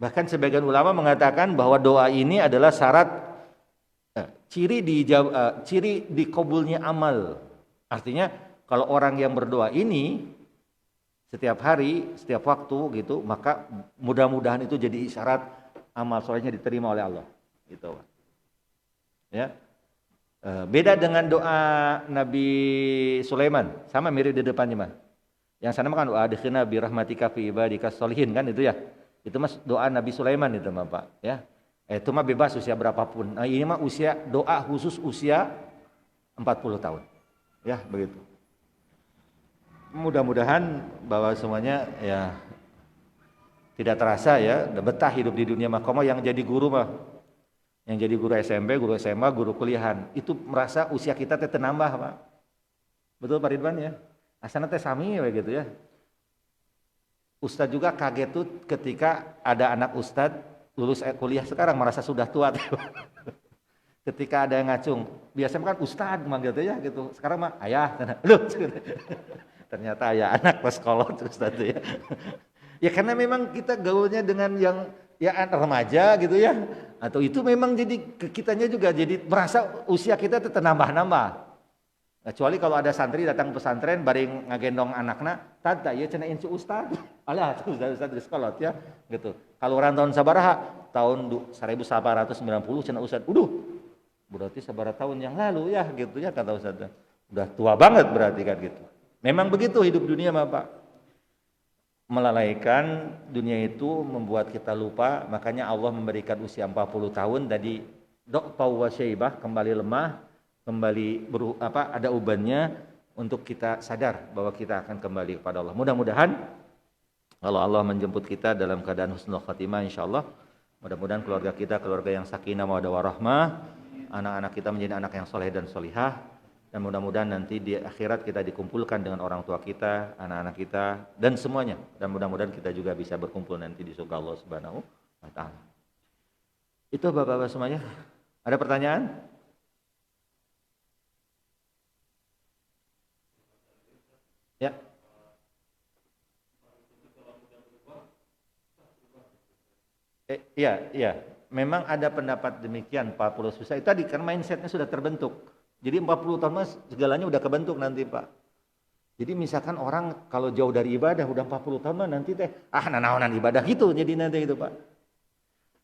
Bahkan sebagian ulama mengatakan bahwa doa ini adalah syarat ciri dikabulnya amal. Artinya kalau orang yang berdoa ini setiap hari, setiap waktu gitu, maka mudah-mudahan itu jadi isyarat amal solehnya diterima oleh Allah. Gitu. Ya. Beda dengan doa Nabi Sulaiman, sama mirip di depannya mah. Yang sana kan doa adkhilna bi rahmatika fi ibadikas sholihin kan itu ya. Itu mas doa Nabi Sulaiman itu mah Pak, ya. Itu mah bebas usia berapapun. Nah, ini mah doa khusus usia 40 tahun. Ya, begitu. mudah-mudahan bahwa semuanya ya tidak terasa ya, udah betah hidup di dunia mah. Komo yang jadi guru mah, yang jadi guru SMP, guru SMA, guru kuliahan, itu merasa usia kita teh nambah, Pak. Betul Pak Ridwan ya? Asana teh sami ya gitu ya. Ustadz juga kaget tuh ketika ada anak ustadz lulus kuliah sekarang merasa sudah tua. Ketika ada yang ngacung, biasanya kan ustadz manggil tuh ya gitu. Sekarang mah ayah, loh, ternyata ayah anak pas kolot ustadz ya. Ya karena memang kita gaulnya dengan yang ya remaja gitu ya. Atau itu memang jadi kitanya juga jadi merasa usia kita tuh nambah-nambah. Kecuali kalau ada santri datang pesantren bareng ngagendong anakna, tata ya cenah incu ustad. Alah ustad di sekolah ya gitu. Kalau orang tahun sabaraha tahun 1890 cenah ustad. Berarti sabaraha tahun yang lalu ya gitu ya kata ustad. Udah tua banget berarti kan gitu. Memang begitu hidup dunia mah Pak. Melalaikan dunia itu membuat kita lupa, makanya Allah memberikan usia 40 tahun tadi dok wa syaibah kembali lemah. Kembali ada ubannya untuk kita sadar bahwa kita akan kembali kepada Allah. Mudah-mudahan kalau Allah menjemput kita dalam keadaan husnul khatimah insyaallah, mudah-mudahan keluarga kita keluarga yang sakinah mawaddah warahmah, anak-anak kita menjadi anak yang soleh dan solihah, dan mudah-mudahan nanti di akhirat kita dikumpulkan dengan orang tua kita, anak-anak kita dan semuanya, dan mudah-mudahan kita juga bisa berkumpul nanti di surga Allah Subhanahu wa taala. Itu Bapak-bapak semuanya. Ada pertanyaan? Ya. Iya. Memang ada pendapat demikian 40 susah. Itu tadi kan mindsetnya sudah terbentuk. Jadi 40 tahun mas segalanya udah kebentuk nanti Pak. Jadi misalkan orang kalau jauh dari ibadah udah 40 tahun mah nanti teh nanaonan ibadah gitu jadi nanti gitu Pak.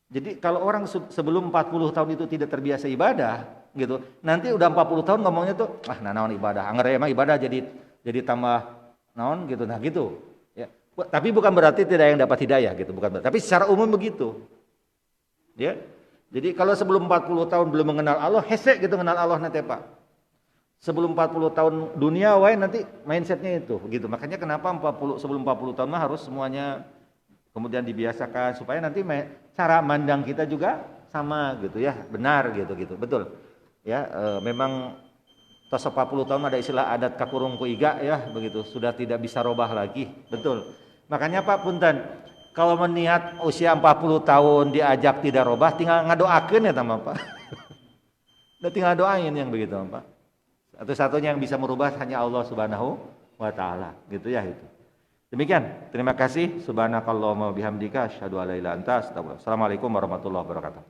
Jadi kalau orang sebelum 40 tahun itu tidak terbiasa ibadah gitu, nanti udah 40 tahun ngomongnya tuh nanaon ibadah. Angger emang ibadah jadi tambah naon gitu, nah gitu ya. Tapi bukan berarti tidak yang dapat hidayah gitu, bukan berarti. Tapi secara umum begitu ya. Jadi kalau sebelum 40 tahun belum mengenal Allah, hese gitu mengenal Allah nanti Pak. Sebelum 40 tahun dunia wae nanti mindsetnya itu gitu. Makanya kenapa sebelum 40 tahun mah harus semuanya kemudian dibiasakan supaya nanti cara mandang kita juga sama gitu ya, benar gitu betul ya. Memang tos 40 tahun ada istilah adat kakurung ku iga ya begitu, sudah tidak bisa robah lagi, betul. Makanya Pak punten, kalau meniat usia 40 tahun diajak tidak robah tinggal ngadoakeun ya sama Pak. Udah tinggal doain yang begitu Pak. Satu-satunya yang bisa merubah hanya Allah Subhanahu wa taala gitu ya itu. Demikian, terima kasih. Subhanakallahumma bihamdika asyhadu an la ilaha illa anta astaghfiruka wa atubu ilaik. Assalamualaikum warahmatullahi wabarakatuh.